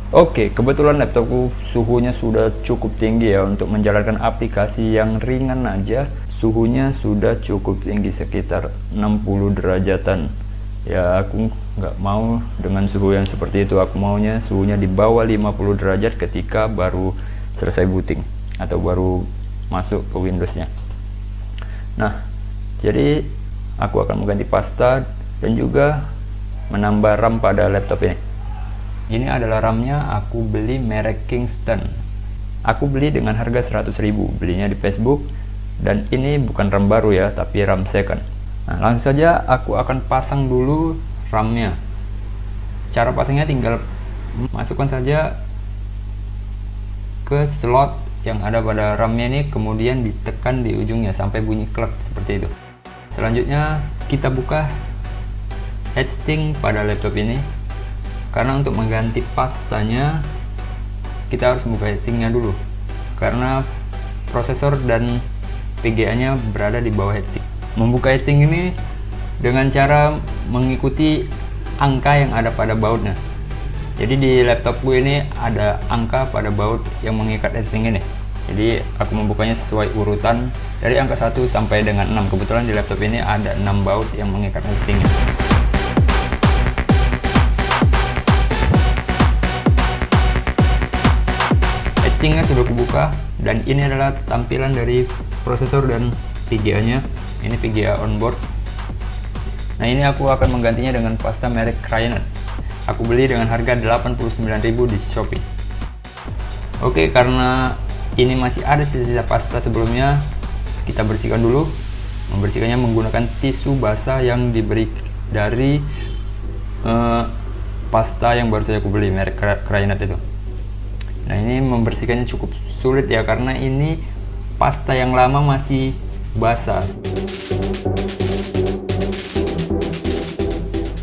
Oke, kebetulan laptopku suhunya sudah cukup tinggi ya untuk menjalankan aplikasi yang ringan aja. Suhunya sudah cukup tinggi sekitar 60 derajatan. Ya aku nggak mau dengan suhu yang seperti itu. Aku maunya suhunya di bawah 50 derajat ketika baru selesai booting atau baru masuk ke Windowsnya. Nah, jadi aku akan mengganti pasta dan juga menambah RAM pada laptop ini. Ini adalah RAM-nya, aku beli merek Kingston. Aku beli dengan harga 100.000, belinya di Facebook. Dan ini bukan RAM baru ya, tapi RAM second. Nah, langsung saja aku akan pasang dulu RAM-nya. Cara pasangnya tinggal masukkan saja ke slot yang ada pada RAM-nya ini, kemudian ditekan di ujungnya sampai bunyi klek seperti itu. Selanjutnya kita buka heatsink pada laptop ini. Karena untuk mengganti pastanya kita harus membuka heatsinknya dulu, karena prosesor dan VGA nya berada di bawah heatsink. Membuka heatsink ini dengan cara mengikuti angka yang ada pada bautnya. Jadi di laptopku ini ada angka pada baut yang mengikat heatsink ini. Jadi aku membukanya sesuai urutan dari angka 1 sampai dengan 6. Kebetulan di laptop ini ada 6 baut yang mengikat heatsinknya. Heatsinknya sudah kubuka, dan ini adalah tampilan dari prosesor dan VGA nya. Ini VGA onboard. Nah, ini aku akan menggantinya dengan pasta merek Crayonet. Aku beli dengan harga 89.000 di Shopee. Oke, karena ini masih ada sisa-sisa pasta sebelumnya, kita bersihkan dulu. Membersihkannya menggunakan tisu basah yang diberi dari pasta yang baru saja aku beli merek Crayonet itu. Nah, ini membersihkannya cukup sulit ya, karena ini pasta yang lama masih basah.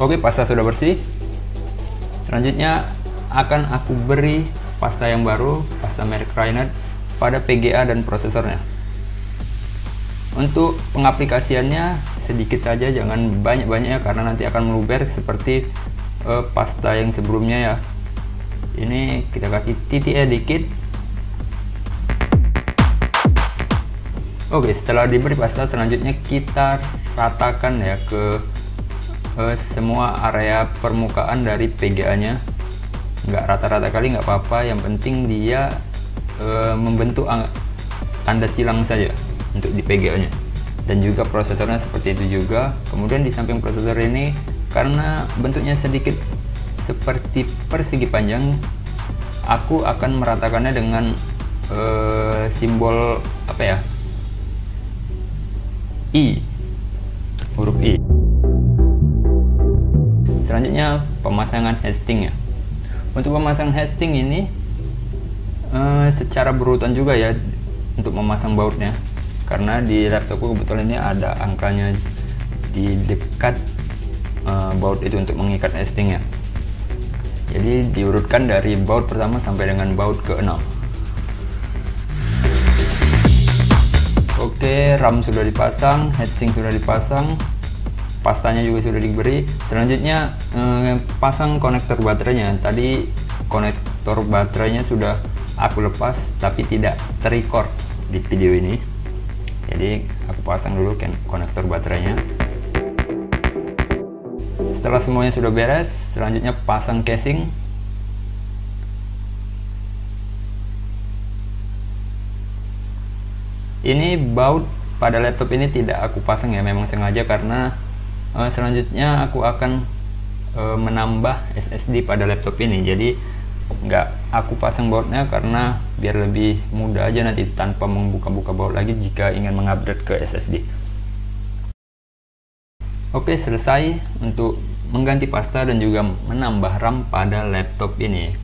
Oke, pasta sudah bersih. Selanjutnya akan aku beri pasta yang baru, pasta merek Crayonet, pada VGA dan prosesornya. Untuk pengaplikasiannya sedikit saja, jangan banyak-banyak ya, karena nanti akan meluber seperti pasta yang sebelumnya ya. Ini kita kasih titiknya dikit. Oke, setelah diberi pasta, selanjutnya kita ratakan ya ke semua area permukaan dari VGA nya. Nggak rata-rata kali nggak apa-apa, yang penting dia membentuk tanda silang saja untuk di VGA nya. Dan juga prosesornya seperti itu juga. Kemudian di samping prosesor ini, karena bentuknya sedikit seperti persegi panjang, aku akan meratakannya dengan simbol apa ya, I, huruf I. Selanjutnya pemasangan heatsinknya. Untuk pemasangan heatsink ini secara berurutan juga ya untuk memasang bautnya, karena di laptopku kebetulan ini ada angkanya di dekat baut itu untuk mengikat heatsinknya. Jadi diurutkan dari baut pertama sampai dengan baut ke-6. Oke, RAM sudah dipasang, heatsink sudah dipasang, pastanya juga sudah diberi. Selanjutnya pasang konektor baterainya. Tadi konektor baterainya sudah aku lepas, tapi tidak terrecord di video ini. Jadi aku pasang dulu konektor baterainya. Setelah semuanya sudah beres, selanjutnya pasang casing. Ini baut pada laptop ini tidak aku pasang ya, memang sengaja, karena selanjutnya aku akan menambah SSD pada laptop ini. Jadi nggak aku pasang bautnya, karena biar lebih mudah aja nanti tanpa membuka-buka baut lagi jika ingin mengupgrade ke SSD. Oke, selesai untuk mengganti pasta dan juga menambah RAM pada laptop ini.